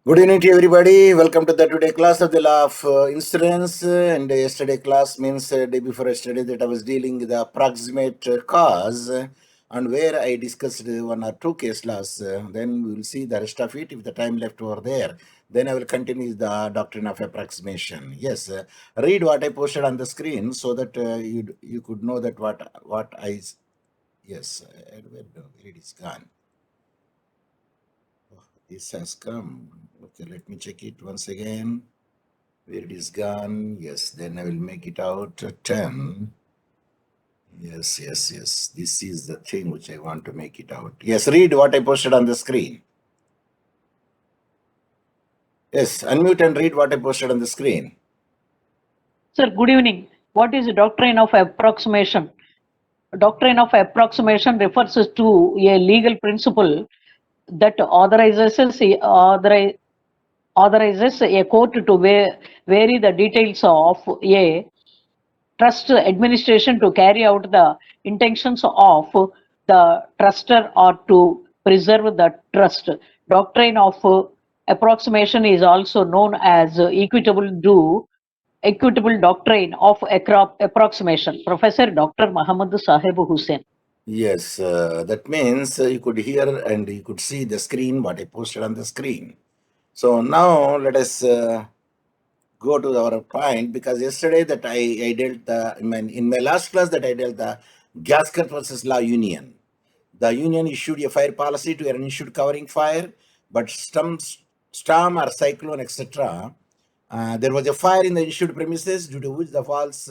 Good evening to everybody. Welcome to the today class of the law of insurance. And yesterday class means day before yesterday that I was dealing with the approximate cause and where I discussed one or two case laws. Then we will see the rest of it if the time left over there. Then I will continue the doctrine of approximation. Yes, read what I posted on the screen so that you could know that what I yes, where it is gone. This has come. Okay, let me check it once again. Where it is gone. Yes, then I will make it out 10. Yes, yes, yes. This is the thing which I want to make it out. Yes, read what I posted on the screen. Yes, unmute and read what I posted on the screen. Sir, good evening. What is the doctrine of approximation? Doctrine of approximation refers to a legal principle that authorizes a court to vary the details of a trust administration to carry out the intentions of the truster or to preserve the trust. Doctrine of approximation is also known as equitable doctrine of approximation. Professor Dr. Muhammad Sahib Hussain. Yes, that means you could hear and you could see the screen, what I posted on the screen. So now let us go to our point because yesterday that I dealt in my last class that I dealt the Gasket versus Law Union. The union issued a fire policy to an uninsured covering fire, but storm or cyclone, etc. There was a fire in the insured premises due to which the walls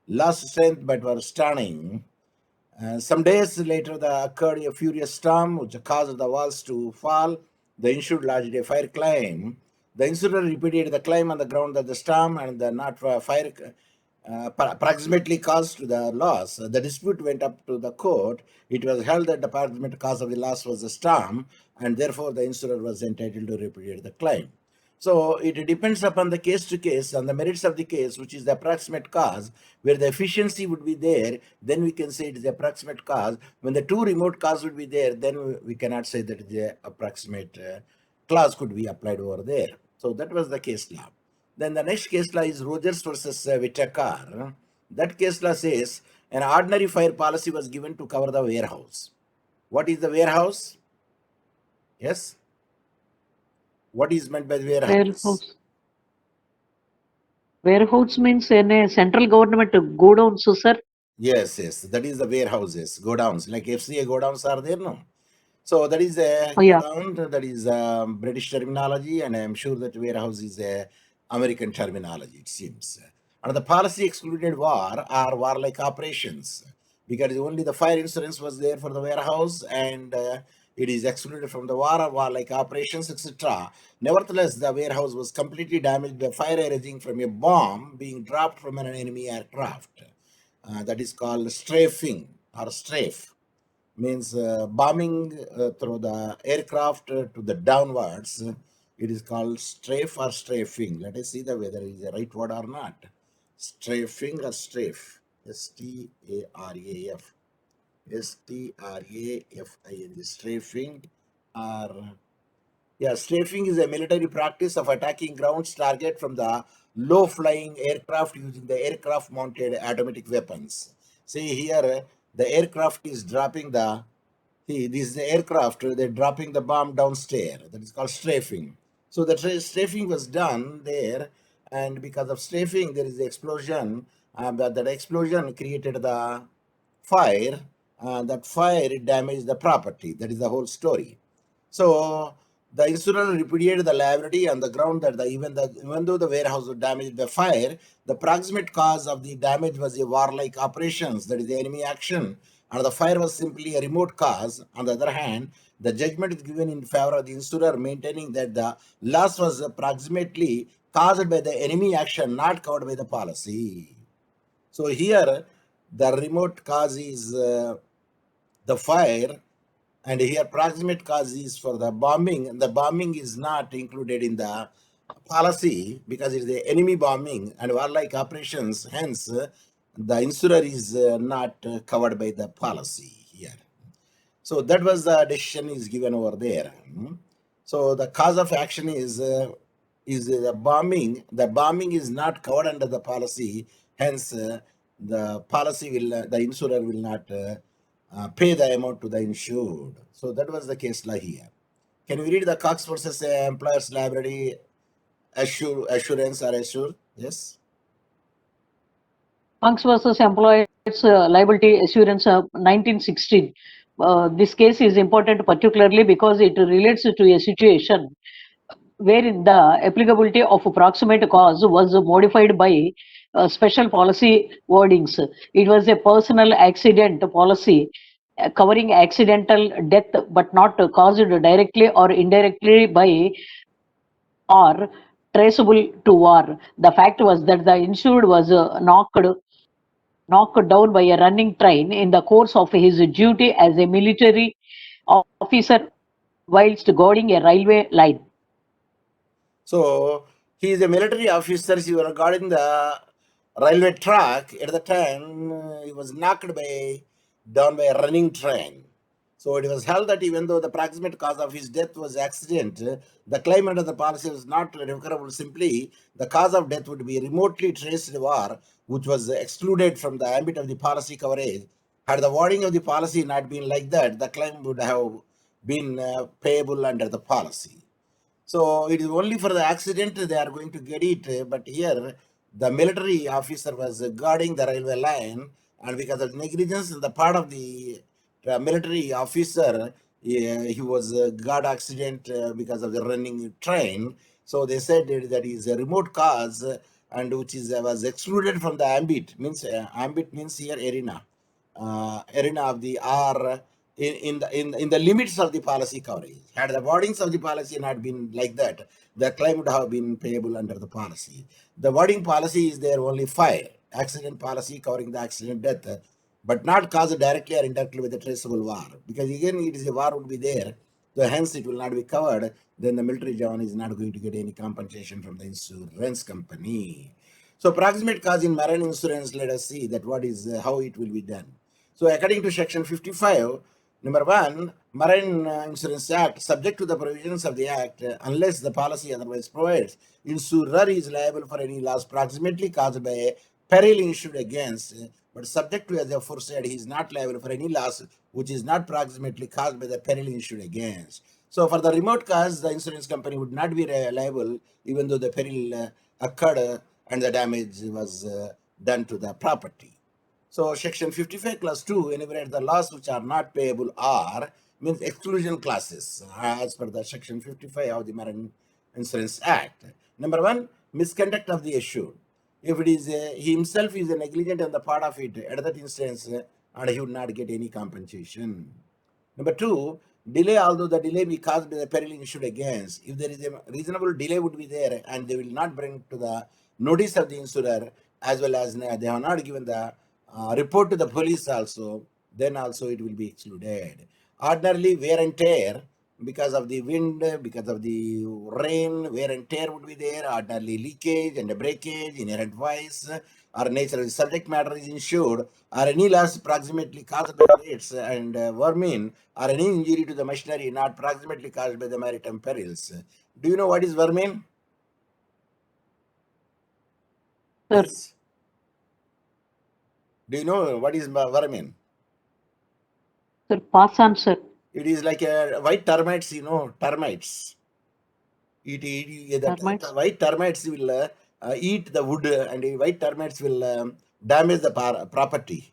lost strength but were standing. Some days later, there occurred a furious storm which caused the walls to fall. The insured lodged a fire claim. The insurer repeated the claim on the ground that the storm and the not fire approximately caused the loss. The dispute went up to the court. It was held that the approximate cause of the loss was the storm, and therefore the insurer was entitled to repudiate the claim. So it depends upon the case to case on the merits of the case, which is the approximate cause, where the efficiency would be there, then we can say it is the approximate cause. When the two remote cause would be there, then we cannot say that the approximate clause could be applied over there. So that was the case law. Then the next case law is Rogers versus Whitaker. That case law says an ordinary fire policy was given to cover the warehouse. What is the warehouse? Yes. What is meant by the warehouse? Warehouse means in a central government godown, sir. Yes, yes. That is the warehouses, godowns. Like FCA godowns are there, no? So that is a godown, that is British terminology, and I'm sure that warehouse is a American terminology, it seems. And the policy excluded war or warlike operations because only the fire insurance was there for the warehouse and it is excluded from the war or warlike operations, etc. Nevertheless, the warehouse was completely damaged by fire arising from a bomb being dropped from an enemy aircraft. That is called strafing or strafe means bombing through the aircraft to the downwards. It is called strafe or strafing. Let us see the whether it is the right word or not. Strafing or strafe. Staraf. Strafing. Strafing or yeah, strafing is a military practice of attacking ground target from the low-flying aircraft using the aircraft-mounted automatic weapons. See here, the aircraft is dropping the. See, this is the aircraft. They're dropping the bomb downstairs. That is called strafing. So the strafing was done there, and because of strafing, there is the explosion. That explosion created the fire. That fire damaged the property. That is the whole story. So the insurer repudiated the liability on the ground that even though the warehouse was damaged by fire, the proximate cause of the damage was a warlike operations, that is the enemy action, and the fire was simply a remote cause. On the other hand, the judgment is given in favor of the insurer, maintaining that the loss was approximately caused by the enemy action, not covered by the policy. So here, the remote cause is the fire, and here proximate cause is for the bombing, and the bombing is not included in the policy because it's the enemy bombing and warlike operations. Hence, the insurer is not covered by the policy here. So that was the decision is given over there. So the cause of action is the bombing. The bombing is not covered under the policy. Hence, the insurer will not pay the amount to the insured. So that was the case law here. Can we read the Cox versus Employers Liability Assurance or Assure? Yes. Punks versus Employers Liability Assurance 1916. This case is important particularly because it relates to a situation wherein the applicability of proximate cause was modified by special policy wordings. It was a personal accident policy covering accidental death but not caused directly or indirectly by or traceable to war. The fact was that the insured was knocked down by a running train in the course of his duty as a military officer whilst guarding a railway line. So he is a military officer. He was guarding the railway track. At the time, he was down by a running train. So it was held that even though the proximate cause of his death was accident, the claim under the policy was not recoverable. Simply, the cause of death would be remotely traced to war, which was excluded from the ambit of the policy coverage. Had the wording of the policy not been like that, the claim would have been payable under the policy. So it is only for the accident they are going to get it. But here, the military officer was guarding the railway line, and because of negligence on the part of the military officer, he was guard accident because of the running train. So they said that is a remote cause, and which is was excluded from the ambit. Means ambit means here arena of the R in the limits of the policy coverage. Had the wordings of the policy not been like that, the claim would have been payable under the policy. The wording policy is there only fire, accident policy covering the accident death, but not caused directly or indirectly with the traceable war. Because again, it is a war would be there, so hence it will not be covered. Then the military John is not going to get any compensation from the insurance company. So proximate cause in marine insurance, let us see that what is how it will be done. So according to section 55, number 1, Marine Insurance Act, subject to the provisions of the Act, unless the policy otherwise provides, insurer is liable for any loss proximately caused by a peril insured against, but subject to, as aforesaid, he is not liable for any loss which is not proximately caused by the peril insured against. So for the remote cause, the insurance company would not be liable even though the peril occurred and the damage was done to the property. So section 55 clause 2 enumerate the loss which are not payable are means exclusion classes as per the section 55 of the Marine Insurance Act. Number 1, misconduct of the assured. If it is he himself is a negligent on the part of it, at that instance, and he would not get any compensation. Number 2, delay, although the delay be caused by the peril insured against. If there is a reasonable delay would be there and they will not bring to the notice of the insurer, as well as they have not given the report to the police also, then also it will be excluded. Ordinarily, wear and tear, because of the wind, because of the rain, wear and tear would be there, ordinarily leakage and breakage, inherent vice, or nature of the subject matter is insured, or any loss approximately caused by rats and vermin, or any injury to the machinery not proximately caused by the maritime perils. Do you know what is vermin? Sir, Yes. Do you know what is vermin? sir, pass on, sir. It is like a white termites, termites. Termites. The white termites will eat the wood, and the white termites will damage the property.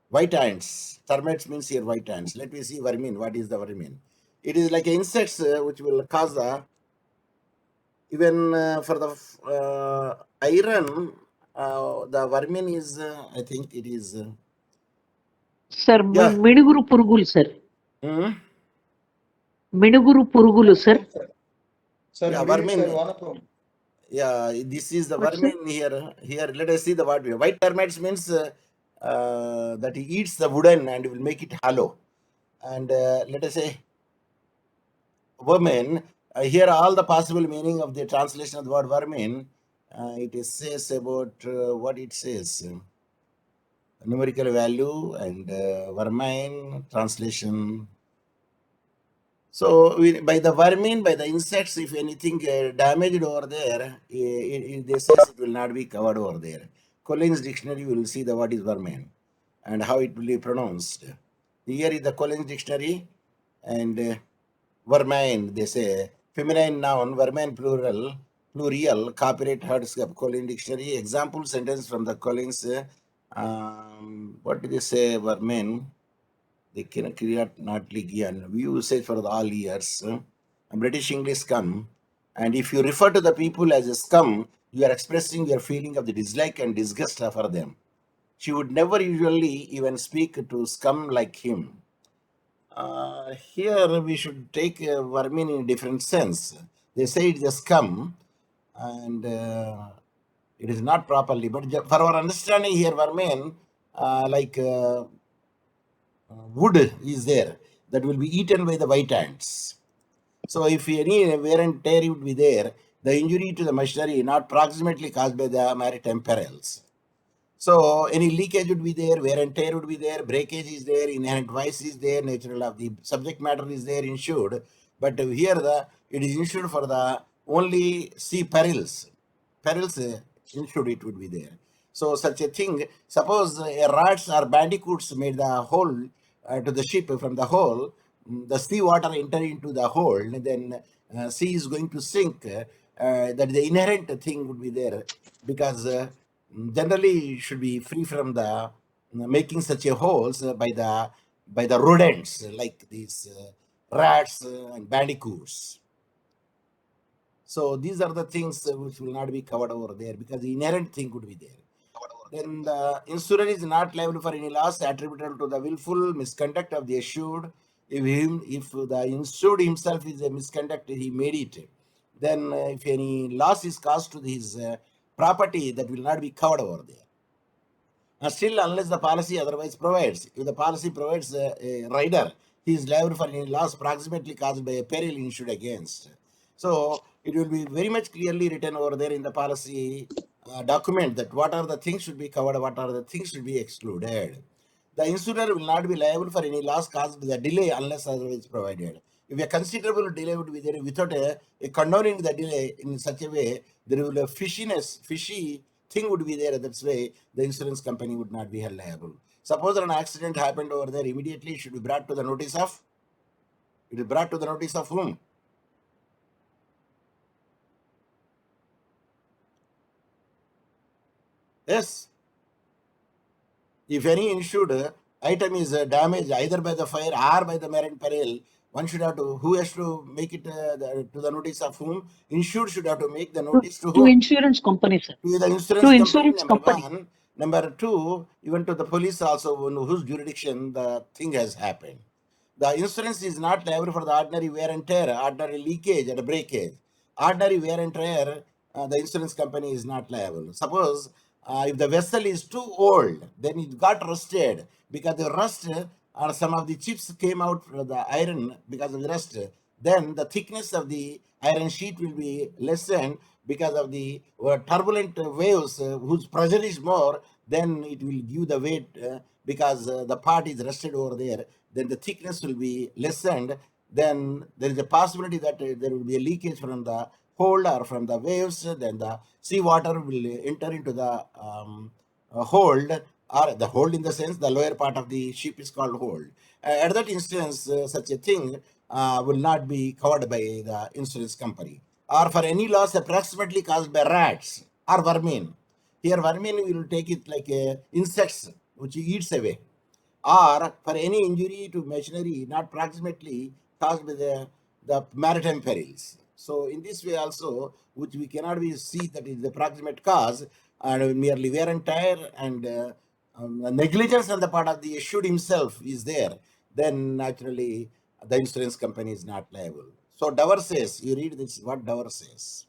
White ants. Termites means here white ants. Let me see vermin. What is the vermin? It is like insects which will cause the even for the iron. The vermin is I think it is Sir, yeah. మిడుగురు పురుగులు, sir. Hmm? మిడుగురు పురుగులు, sir. Sir, Yeah, Mudigiri, vermin. sir, Vanapam. Yeah, this is the What, sir? vermin here. Here, let us see the word. White termites means that he eats the wooden and will make it hollow. And let us say vermin. Here, all the possible meaning of the translation of the word vermin. It says about what it says. Numerical value and vermin translation. So by the vermin, by the insects, if anything damaged over there, they says it will not be covered over there. Collins dictionary, you will see the what is vermin and how it will be pronounced. Here is the Collins dictionary, and vermin, they say feminine noun, vermin plural, copyright herds Collins dictionary. Example sentence from the Collins. What do they say? Vermin. They can create not Ligian. We use it for all years. British English scum. And if you refer to the people as a scum, you are expressing your feeling of the dislike and disgust for them. She would never usually even speak to scum like him. Here we should take vermin in a different sense. They say it's a scum, and it is not properly. But for our understanding here, vermin, like wood is there that will be eaten by the white ants. So if any wear and tear would be there, the injury to the machinery not proximately caused by the maritime perils. So any leakage would be there, wear and tear would be there, breakage is there, inherent vice is there, natural of the subject matter is there insured. But here it is insured for the only sea perils. Perils insured it would be there. So such a thing, suppose rats or bandicoots made the hole to the ship from the hole, the sea water enter into the hole, and then sea is going to sink. That the inherent thing would be there because generally should be free from the making such a holes by the rodents like these rats and bandicoots. So these are the things which will not be covered over there because the inherent thing would be there. Then the insurer is not liable for any loss attributable to the willful misconduct of the assured. If the insured himself is a misconduct, he made it. Then if any loss is caused to his property, that will not be covered over there. Still, unless the policy otherwise provides, if the policy provides a rider, he is liable for any loss proximately caused by a peril insured against. So it will be very much clearly written over there in the policy document that what are the things should be covered, what are the things should be excluded. The insurer will not be liable for any loss caused by the delay unless otherwise provided. If a considerable delay would be there without a condoning the delay in such a way, there will be a fishy thing would be there. That's why the insurance company would not be held liable. Suppose an accident happened over there, immediately it should be brought to the notice of. It is brought to the notice of whom? Yes. If any insured item is damaged either by the fire or by the marine peril, one should have to, who has to make it to the notice of whom? Insured should have to make the notice to To whom? insurance company, sir. To the To insurance company, insurance number company. one. Number two, even to the police also, in whose jurisdiction the thing has happened. The insurance is not liable for the ordinary wear and tear, ordinary leakage and breakage. Ordinary wear and tear, the insurance company is not liable. Suppose if the vessel is too old, then it got rusted because the rust or some of the chips came out from the iron because of the rust. Then the thickness of the iron sheet will be lessened because of the turbulent waves whose pressure is more. Then it will give the weight because the part is rusted over there. Then the thickness will be lessened. Then there is a possibility that there will be a leakage from the hold or from the waves. Then the sea water will enter into the hold, or the hold in the sense the lower part of the ship is called hold. At that instance, such a thing will not be covered by the insurance company. Or for any loss approximately caused by rats or vermin. Here, vermin we will take it like insects which eats away, or for any injury to machinery not proximately caused by the maritime perils. So in this way also, which we cannot be see that is the proximate cause, and merely wear and tear and negligence on the part of the issued himself is there, then naturally the insurance company is not liable. So Dover says, you read this, what Dover says.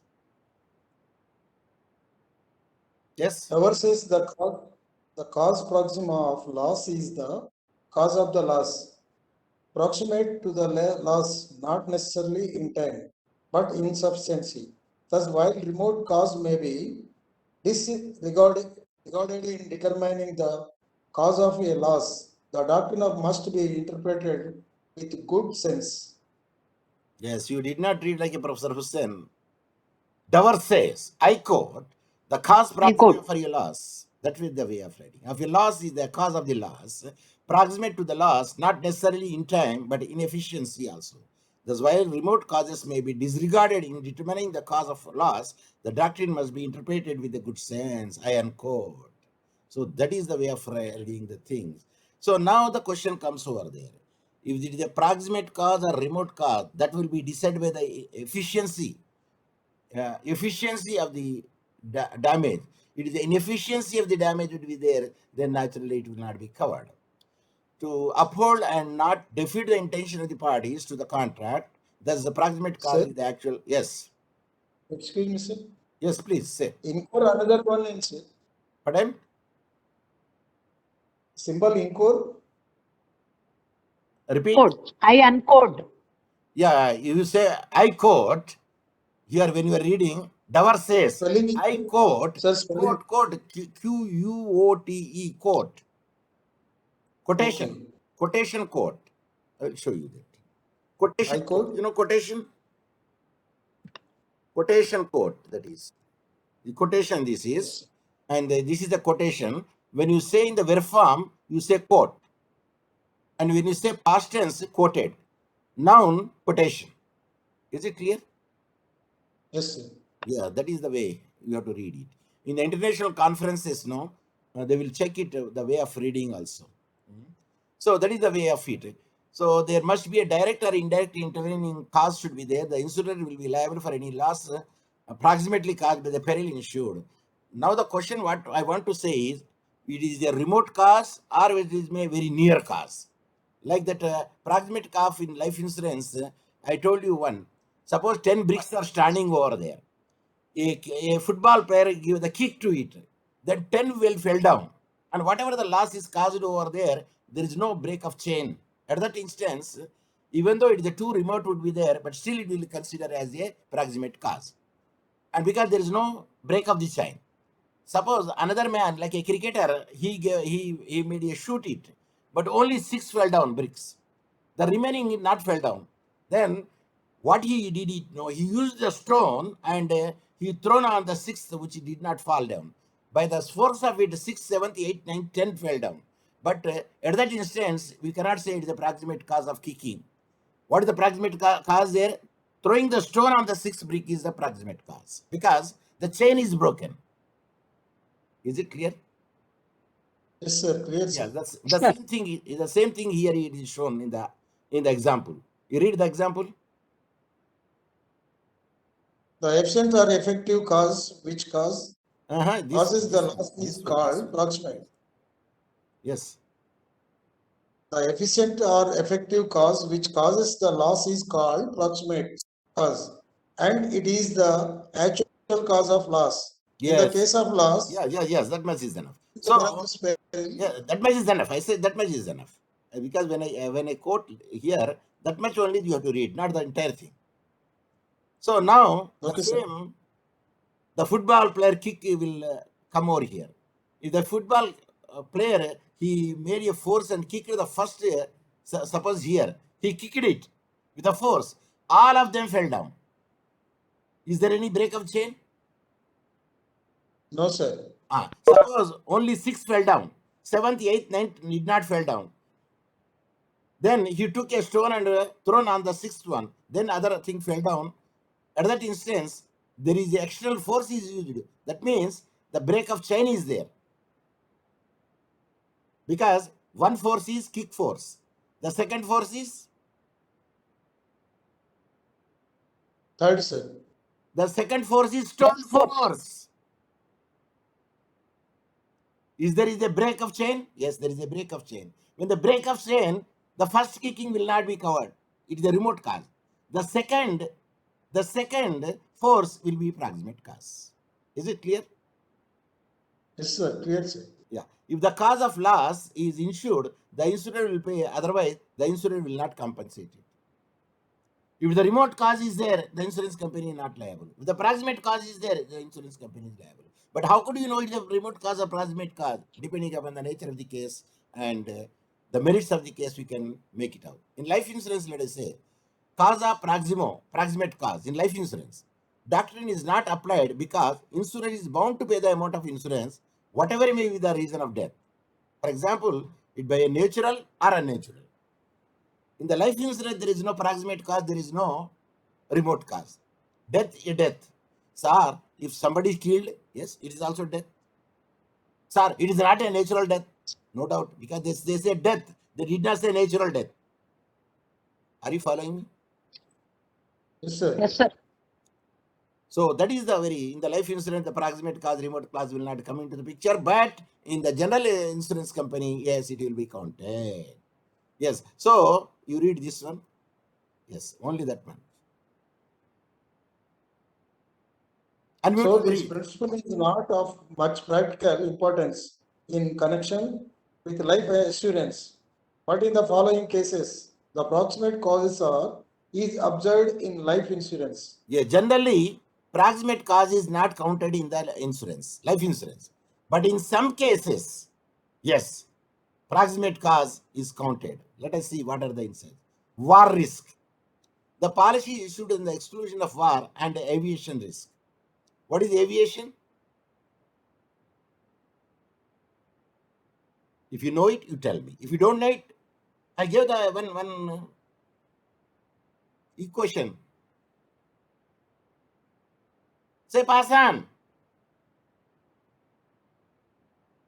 Yes? However, says the cause proxima of loss is the cause of the loss, proximate to the loss, not necessarily in time, but in substancy. Thus, while remote cause may be disregarded in determining the cause of a loss, the doctrine of must be interpreted with good sense. Yes, you did not read like a Professor Hussain. Dower says, I quote, the cause I proximate quote. for your loss. That is the way of writing. If your loss is the cause of the loss, proximate to the loss, not necessarily in time, but in efficiency also. Thus, while remote causes may be disregarded in determining the cause of loss, the doctrine must be interpreted with a good sense. I unquote. So that is the way of reading the things. So now the question comes over there. If it is a proximate cause or remote cause, that will be decided by the efficiency of the damage. It is the inefficiency of the damage would be there, then naturally it will not be covered. To uphold and not defeat the intention of the parties to the contract, thus the proximate cause Sir, is the actual. Yes, excuse me, sir. yes, please say. Incur another one in sir. Pardon? Symbol incur. Repeat. Quote. I unquote. Yeah, you say I quote here when you are reading. Dower says Spelling is I quote sir, spelling. quote QUOTE quote quotation Okay. quotation quote. I will show you that. Quotation I quote. You quote. know quotation quote, that is the quotation. This is, Yes. and this is the quotation. When you say in the verb form, you say quote, and when you say past tense, quoted. Noun, quotation. Is it clear? Yes, sir. Yeah, that is the way you have to read it. In the international conferences, no, they will check it, the way of reading also. So that is the way of it. So there must be a direct or indirect intervening cause should be there. The insurer will be liable for any loss approximately caused by the peril insured. Now the question what I want to say is, it is a remote cause or it is a very near cause. Like that proximate cause in life insurance, I told you one. Suppose 10 bricks are standing over there. A football player give the kick to it, then 10 will fell down. And whatever the loss is caused over there, there is no break of chain. At that instance, even though it is a too remote would be there, but still it will consider as a proximate cause. And because there is no break of the chain. Suppose another man, like a cricketer, he made a shoot it, but only 6 fell down bricks. The remaining not fell down. Then what he did, it no, he used the stone and he thrown on the sixth, which did not fall down. By the force of it, 6, 7, 8, 9, 10 fell down. But at that instance, we cannot say it is the proximate cause of kicking. What is the proximate cause there? Throwing the stone on the sixth brick is the proximate cause because the chain is broken. Is it clear? Yes, sir. Clear, Yeah, sir. that's the same thing. The same thing here it is shown in the example. You read the example. The absent or effective cause, which cause This causes the one, loss this is one, this called one. proximate. Yes. The efficient or effective cause which causes the loss is called proximate cause, and it is the actual cause of loss. In the Yes. case of loss, Yes. That much is enough. the So spelling. yeah, that much is enough. I say that much is enough because when I quote here, that much only you have to read, not the entire thing. So now the Okay, sir. same, the football player kick will come over here. If the football player he made a force and kicked the first, suppose here he kicked it with a force, all of them fell down. Is there any break of chain? No, sir. Suppose only 6 fell down, 7th, 8th, 9th did not fell down. Then he took a stone and thrown on the 6th one. Then other thing fell down. At that instance, there is the external force is used. That means the break of chain is there. Because one force is kick force. The second force is Third, sir. stone force. Is there is a break of chain? Yes, there is a break of chain. When the break of chain, the first kicking will not be covered. It is a remote cause. The second force will be proximate cause. Is it clear? Yes, sir. Clear, sir. Yeah. If the cause of loss is insured, the insurer will pay. Otherwise, the insurer will not compensate it. If the remote cause is there, the insurance company is not liable. If the proximate cause is there, the insurance company is liable. But how could you know it's a remote cause or proximate cause? Depending upon the nature of the case and the merits of the case, we can make it out. In life insurance, let us say, causa proximate cause in life insurance. Doctrine is not applied because insurance is bound to pay the amount of insurance, whatever may be the reason of death. For example, it by a natural or unnatural. In the life insurance, there is no proximate cause, there is no remote cause. Death, a death. Sir, if somebody is killed, yes, it is also death. Sir, it is not a natural death. No doubt, because they say death. They did not say natural death. Are you following me? Yes, sir. Yes, sir. So that is the in the life insurance, the proximate cause, remote cause will not come into the picture, but in the general insurance company, yes, it will be counted. Yes. So you read this one. Yes, only that one. And So this principle is not of much practical importance in connection with life assurance, but in the following cases, the proximate causes is observed in life insurance. yeah, generally, proximate cause is not counted in the insurance, life insurance. But in some cases, yes, proximate cause is counted. Let us see what are the insights. War risk. The policy issued in the exclusion of war and aviation risk. What is aviation? If you know it, you tell me. If you don't know it, I give the one equation. Say, pass on.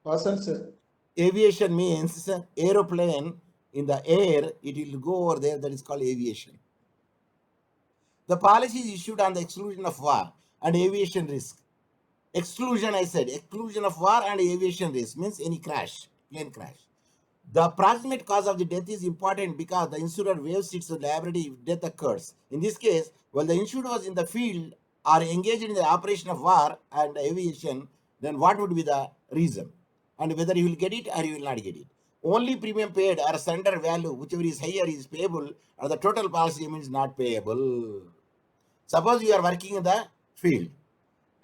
Awesome, sir. Aviation means aeroplane in the air, it will go over there, that is called aviation. The policy is issued on the exclusion of war and aviation risk. Exclusion, I said, exclusion of war and aviation risk means any crash, plane crash. The proximate cause of the death is important because the insurer waives its liability if death occurs. In this case, while the insured was in the field or engaged in the operation of war and aviation, then what would be the reason? And whether he will get it or he will not get it. Only premium paid or surrender value, whichever is higher, is payable, or the total policy amount is not payable. Suppose you are working in the field,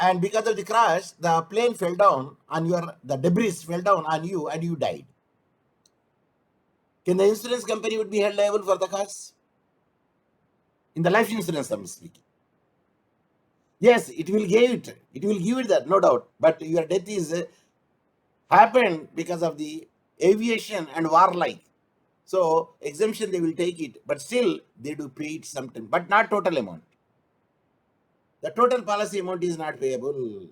and because of the crash, the plane fell down on the debris fell down on you and you died. Can the insurance company would be held liable for the costs? In the life insurance, I'm speaking. Yes, it will give it. It will give it that, no doubt. But your death is happened because of the aviation and warlike. So exemption they will take it, but still they do pay it sometime, but not total amount. The total policy amount is not payable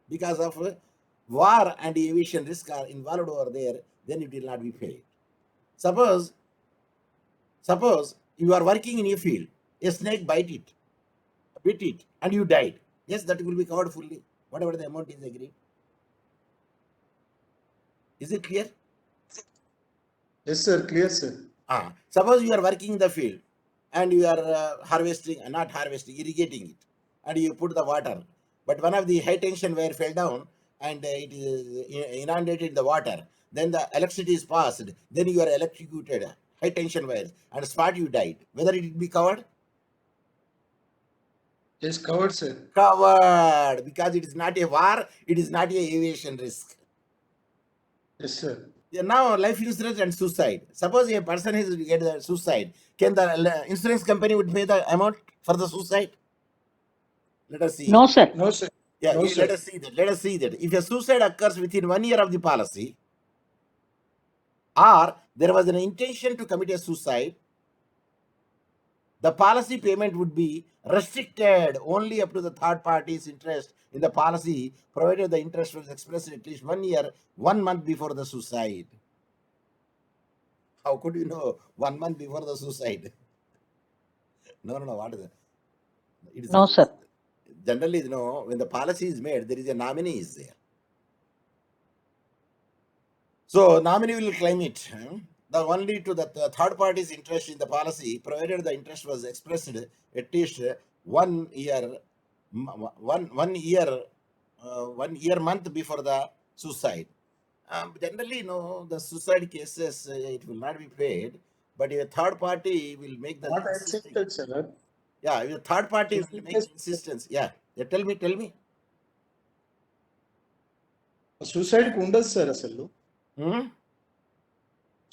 because of war and aviation risk are involved over there. Then it will not be paid. Suppose you are working in a field, a snake bit it, and you died. Yes, that will be covered fully, whatever the amount is agreed. Is it clear? Yes, sir. Clear, sir. Suppose you are working in the field and you are irrigating it, and you put the water, but one of the high tension wire fell down and it is inundated in the water. Then the electricity is passed. Then you are electrocuted, high tension wires, and spot you died. Whether it will be covered? Yes, covered, sir. Covered, because it is not a war, it is not a aviation risk. Yes, sir. Now, life insurance and suicide. Suppose a person has to get the suicide, can the insurance company would pay the amount for the suicide? Let us see. No, sir. No, sir. Yeah, No, sir. let us see that. Let us see that. If a suicide occurs within 1 year of the policy, or there was an intention to commit a suicide, the policy payment would be restricted only up to the third party's interest in the policy, provided the interest was expressed at least 1 year, 1 month before the suicide. How could you know 1 month before the suicide? No, what is it? It is No, sir. generally, when the policy is made, there is a nominee is there. So nominee will claim it. The only to the third party's interest in the policy, provided the interest was expressed at least 1 year, 1 year, 1 year month before the suicide. Generally, the suicide cases it will not be paid, but a third party will make the Not accepted, sir. Yeah, if a third party will make insistence. Yeah, tell me. Suicide కి ఉండదు sir అసలు Hmm?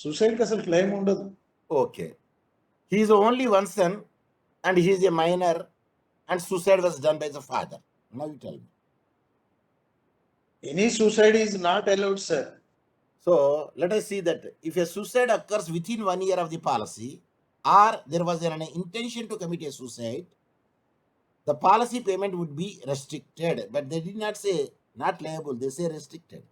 Suicide కి అసలు claim ఉండదు. Okay. He is only one son and he is a minor and suicide was done by the father. Now you tell me. Any suicide is not allowed, sir. So let us see that if a suicide occurs within 1 year of the policy or there was an intention to commit a suicide, the policy payment would be restricted. But they did not say not liable, they say restricted.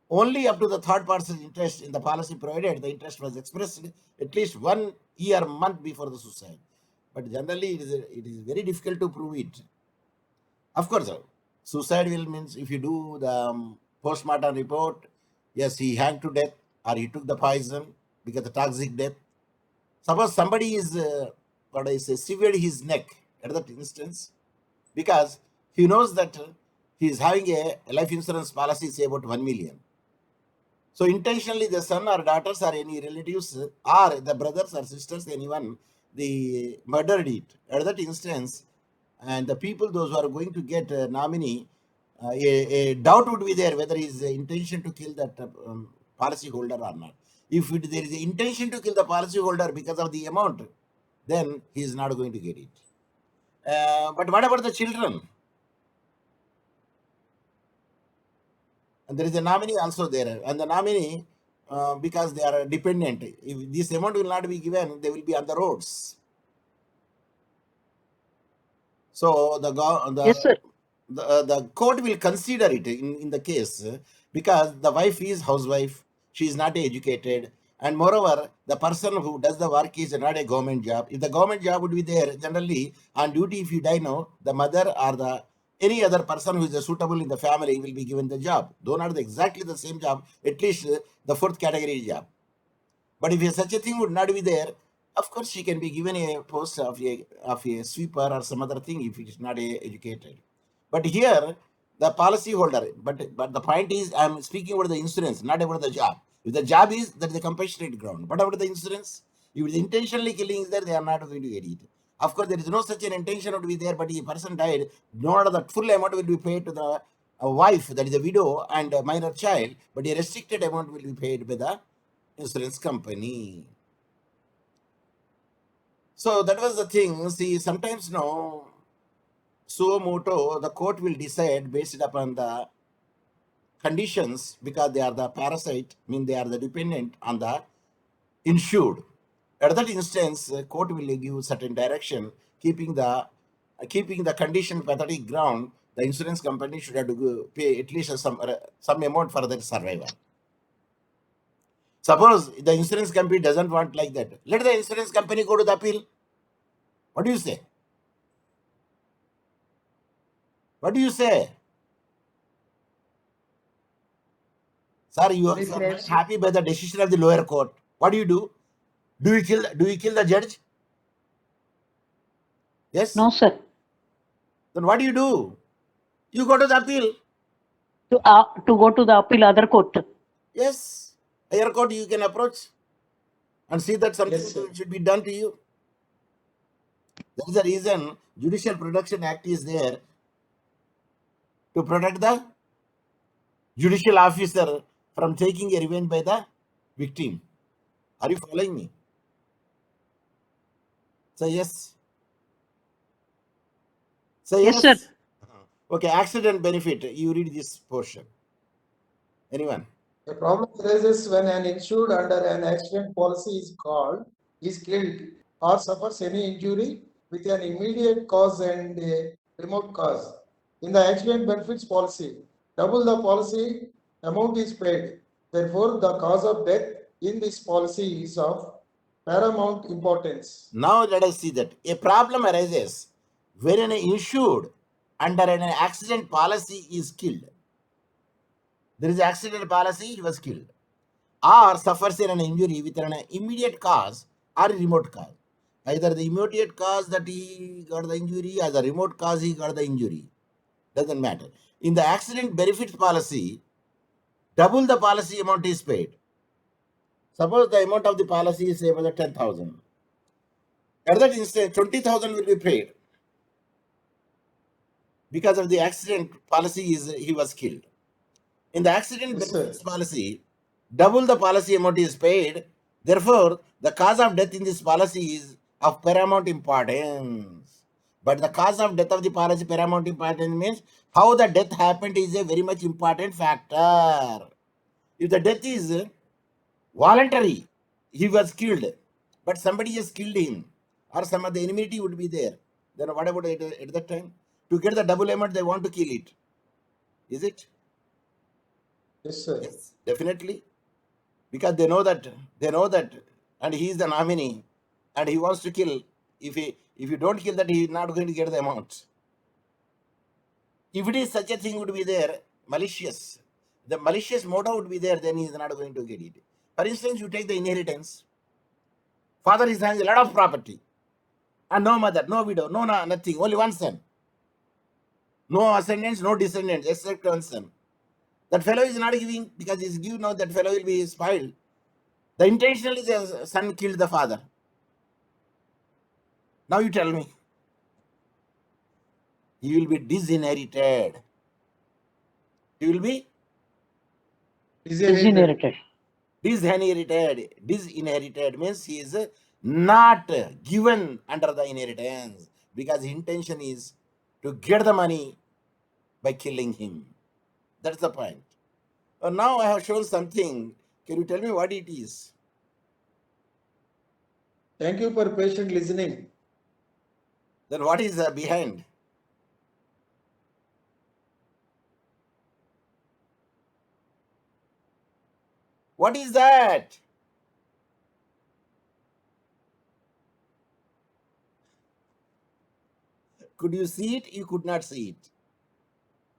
Only up to the third person's interest in the policy provided the interest was expressed at least 1 year month before the suicide. But generally it is very difficult to prove it. Of course, suicide will means if you do the postmortem report, yes, he hanged to death or he took the poison because the toxic death. Suppose somebody is what I say severed his neck at that instance because he knows that he is having a life insurance policy say about 1 million. So intentionally the son or daughters or any relatives or the brothers or sisters, anyone, they murdered it. At that instance, and the people, those who are going to get a nominee, a doubt would be there whether his intention to kill that policy holder or not. If there is an intention to kill the policy holder because of the amount, then he is not going to get it. But what about the children? And there is a nominee also there, and the nominee, because they are dependent, if this amount will not be given, they will be on the roads. So Yes, sir. the court will consider it in the case because the wife is housewife, she is not educated, and moreover, the person who does the work is not a government job. If the government job would be there, generally on duty, if you die now, the mother or the any other person who is suitable in the family will be given the job. Though not exactly the same job, at least the fourth category job. But if such a thing would not be there, of course she can be given a post of a sweeper or some other thing if it is not educated. But here the policy holder, but the point is I am speaking about the insurance, not about the job. If the job is that is the compassionate ground. What about the insurance? If the intentionally killing is there, they are not going to get it. Of course, there is no such an intention would be there, but if a person died, no the full amount will be paid to the wife, that is a widow and a minor child, but a restricted amount will be paid by the insurance company. So that was the thing. See, sometimes no, suo moto, the court will decide based upon the conditions because they are the parasite, mean they are the dependent on the insured. At that instance, court will give certain direction, keeping the condition pathetic ground. The insurance company should have to pay at least some amount for their survival. Suppose the insurance company doesn't want like that, let the insurance company go to the appeal. What do you say? What do you say? Sir, you are not happy by the decision of the lower court. What do? Do you kill the judge? Yes? No, sir. Then what do? You go to the appeal. To go to the appeal other court. Yes. Higher court you can approach and see that something Yes, sir. should be done to you. That is the reason Judicial Protection Act is there to protect the judicial officer from taking a revenge by the victim. Are you following me? Say yes. Say Yes, yes. sir. Okay, accident benefit. You read this portion. Anyone? The problem arises when an insured under an accident policy is killed or suffers any injury with an immediate cause and a remote cause. In the accident benefits policy, double the policy amount is paid. Therefore, the cause of death in this policy is of paramount importance. Now let us see that a problem arises when an insured under an accident policy is killed. There is accident policy, he was killed, or suffers an injury with an immediate cause or remote cause. Either the immediate cause that he got the injury or the remote cause he got the injury. Doesn't matter. In the accident benefits policy, double the policy amount is paid. Suppose the amount of the policy is say 10,000. At that instant, 20,000 will be paid because of the accident policy he was killed. In the accident Yes, benefits policy, double the policy amount is paid Therefore, the cause of death in this policy is of paramount importance. But the cause of death of the policy paramount importance means how the death happened is a very much important factor. If the death is voluntary, he was killed, but somebody has killed him, or some of the enmity would be there. Then what about it at that time? To get the double amount, they want to kill it. Is it? Yes, sir. Yes, definitely. Because they know that, and he is the nominee, and he wants to kill. If you don't kill that, he is not going to get the amount. If it is such a thing would be there, malicious, the malicious motive would be there, then he is not going to get it. For instance, you take the inheritance. Father is having a lot of property, and no mother, no widow, nothing, only one son. No ascendants, no descendants, except one son. That fellow is not giving because he's given now, that fellow will be spoiled. The intentionally the son killed the father. Now you tell me. He will be disinherited. He will be Disinherited. Disinherited. disinherited means he is not given under the inheritance because his intention is to get the money by killing him. That's the point. Now I have shown something. Can you tell me what it is? Thank you for patient listening. Then what is behind? What is that? Could you see it? You could not see it.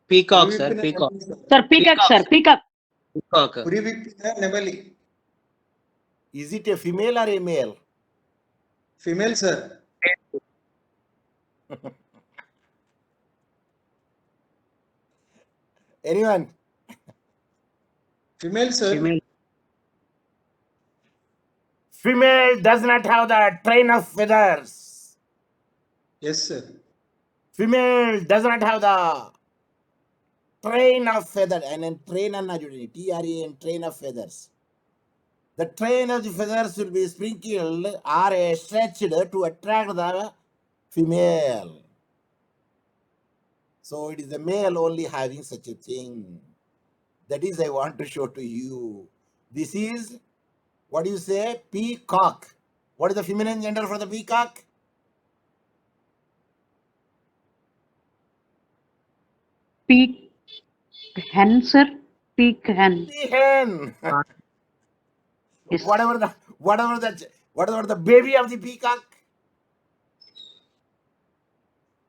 Peacock, sir. Purivippina Peacock. Nemali, sir. Sir, peacock, sir, peacock. Peacock. Purivippina Nemali. Is it a female or a male? Female, sir. Anyone? Female, sir. Female. Female does not have the train of feathers. Yes, sir. Female does not have the train of feathers. And then train and TREN, train of feathers. The train of the feathers will be sprinkled or stretched to attract the female. So it is the male only having such a thing. That is, I want to show to you. This is, what do you say? Peacock. What is the feminine gender for the peacock? Peak hen, sir. Peak hen. Peahen. Yes. whatever the baby of the peacock.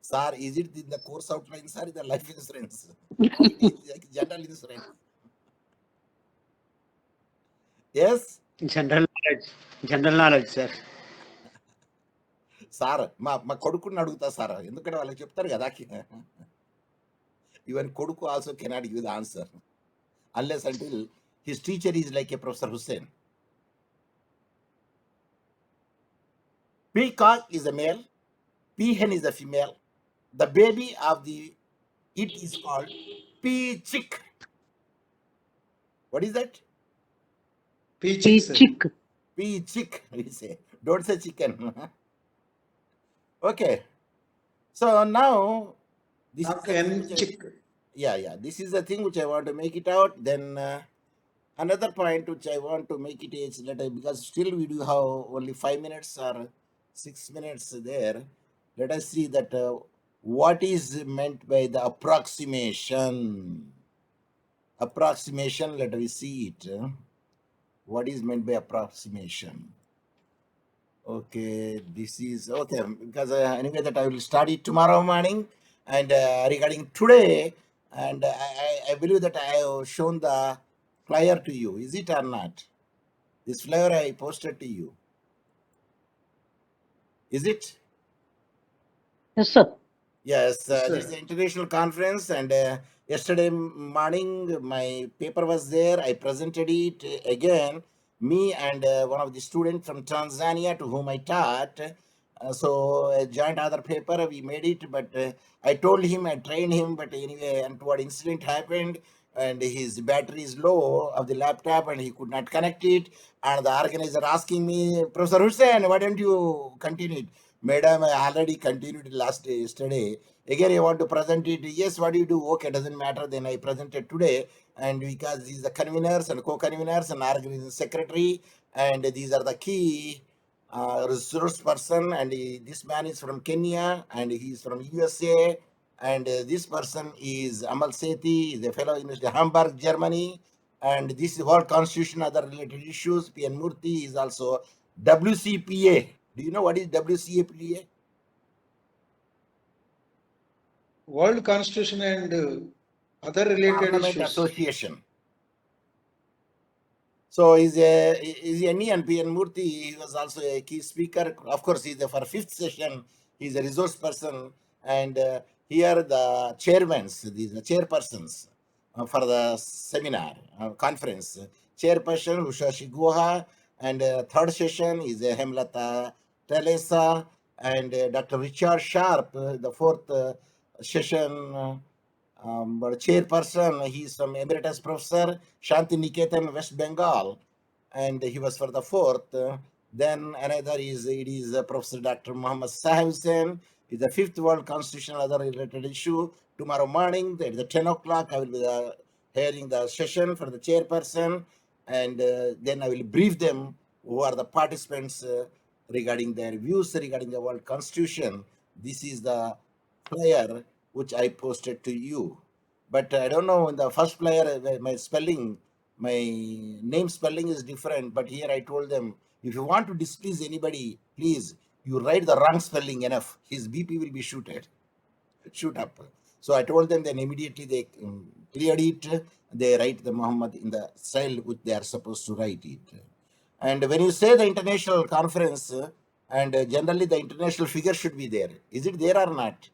Sir, is it in the course outline, sir, in the life insurance? It is like general insurance. Yes? General knowledge, sir. Sir మా కొడుకుని అడుగుతా sir, ఎందుకంటే వాళ్ళకి చెప్తారు కదా, even కొడుకు also cannot give the answer unless until his teacher is like a professor Hussain. Peacock is a male, peahen is a female. The baby of it is called peachick. What is that? Peachick, sir. Peachick. Peachick, we say. Don't say chicken. Okay. So now this is the thing which Chick. this is the thing which I want to make it out. Then another point which I want to make it is because still we do have only 5 minutes or 6 minutes there. Let us see that what is meant by the approximation. Approximation, let us see it. What is meant by approximation? Okay, this is okay because anyway that I will study tomorrow morning, and regarding today, and I believe that I have shown the flyer to you. Is it or not? This flyer I posted to you. Is it? Yes, sir. Yes, Sir. this is an international conference, and yesterday morning my paper was there. I presented it again. Me and one of the students from Tanzania to whom I taught. So a joint other paper we made it, but I told him, I trained him, but anyway, untoward incident happened. and his battery is low of the laptop and he could not connect it. And the organizer asking me, Professor Hussain, why don't you continue it? Madam, I already continued it yesterday. Again, I want to present it. Yes, what do you do? Okay, doesn't matter. Then I presented today. And because these are the conveners and co-conveners and organizing secretary, and these are the key resource person, and this man is from Kenya and he is from USA, and this person is Amal Sethi, is a fellow University of Hamburg, Germany, and this is World Constitution, other related issues. P.N. Murthy is also WCPA. Do you know what is WCPA? World Constitution and other related Parliament issues. Association. So is a me and P.N. Murthy, he was also a key speaker. Of course, he's for fifth session. He's a resource person, and here the these are chairpersons for the seminar conference. Chairperson Ushashi Guha, and third session is Hemlata Telesa, and Dr. Richard Sharp. The fourth session. But chairperson, he's from Emeritus Professor Shanti Niketan, West Bengal, and he was for the fourth. Then another it is Professor Dr. Muhammad Sahib Hussain, is the fifth World Constitutional other related issue. Tomorrow morning at the 10 o'clock, I will be hearing the session for the chairperson, and then I will brief them who are the participants regarding their views regarding the World Constitution. This is the flyer which I posted to you. But I don't know in the first flyer, my spelling, my name spelling is different. But here I told them, if you want to displease anybody, please, you write the wrong spelling enough. His BP will be shoot up. So I told them, then immediately they cleared it. They write the Muhammad in the style which they are supposed to write it. And when you say the international conference, and generally the international figure should be there. Is it there or not?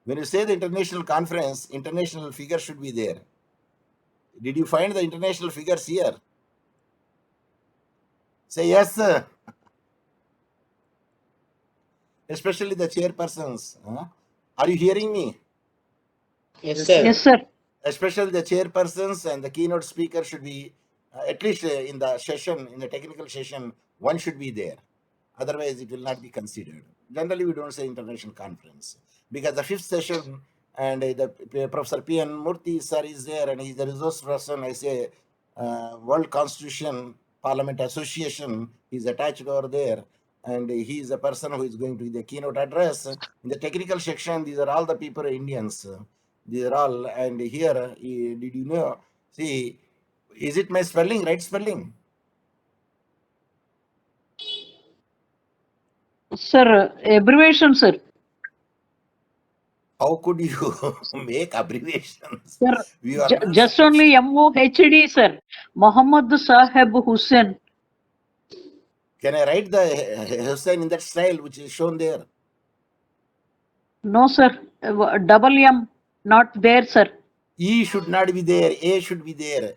When you say the international conference, international figure should be there. Did you find the international figures here? Say yes, sir. Especially the chairpersons. Are you hearing me? Yes, sir. Yes, sir. Especially the chairpersons and the keynote speaker should be, at least in the session, in the technical session, one should be there. Otherwise, it will not be considered. Generally, we don't say international conference because the fifth session and the Professor P.N. Murthy sir is there and he's the resource person. I say World Constitution Parliament Association is attached over there, and he is the person who is going to the keynote address. In the technical section, these are all the people Indians. These are all, and here, did you know? See, is it my spelling, right spelling? Sir, abbreviation, sir. How could you make abbreviations? Sir, We are not just supposed- only MOHD, sir. Muhammad Sahib Hussain. Can I write the Hussain in that style which is shown there? No, sir. Double M, not there, sir. E should not be there. A should be there.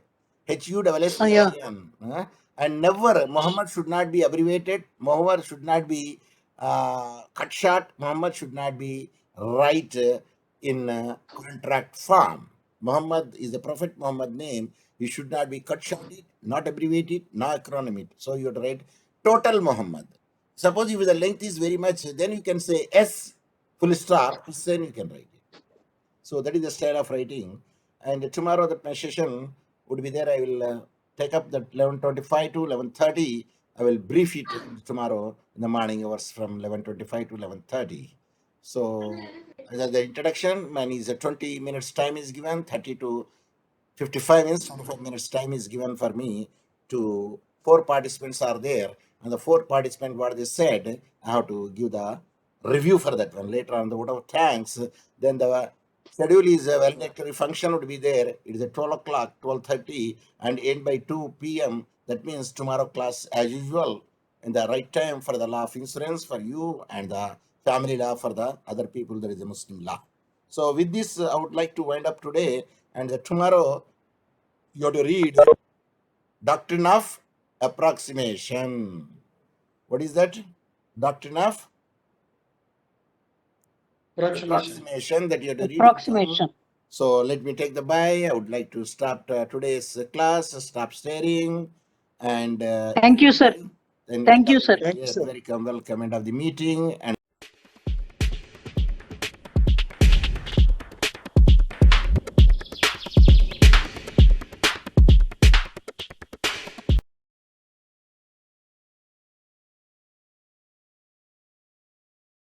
HUSSAIN. Yeah. And never, Muhammad should not be abbreviated. Muhammad should not be cut short. Muhammad should not be right in contract form. Muhammad is the Prophet Muhammad name. You should not be cut short, not abbreviated, not acronym. So you have to write total Muhammad. Suppose if the length is very much, then you can say S full stop, Hussain you can write it. So that is the style of writing. And tomorrow that my session would be there. I will take up the 11:25 to 11:30. I will brief it tomorrow in the morning hours from 11:25 to 11:30. So the introduction, man, is a 20 minutes time is given, 30 to 55 minutes, 25 minutes time is given for me to 4 participants are there. And the 4 participants, what they said, I have to give the review for that one. Later on, the vote of thanks, then the schedule is a valedictory function would be there. It is at 12 o'clock, 12:30, and end by 2 p.m. That means tomorrow class as usual in the right time for the law of insurance for you and the family law for the other people. There is a Muslim law. So with this, I would like to wind up today, and tomorrow you have to read Doctrine of Approximation. What is that? Doctrine of Approximation. Approximation that you have to read. Approximation. So let me take the bye. I would like to stop today's class, stop staring, and Thank you, sir. then Thank you, sir. Thank you, sir. welcome, end of the meeting. And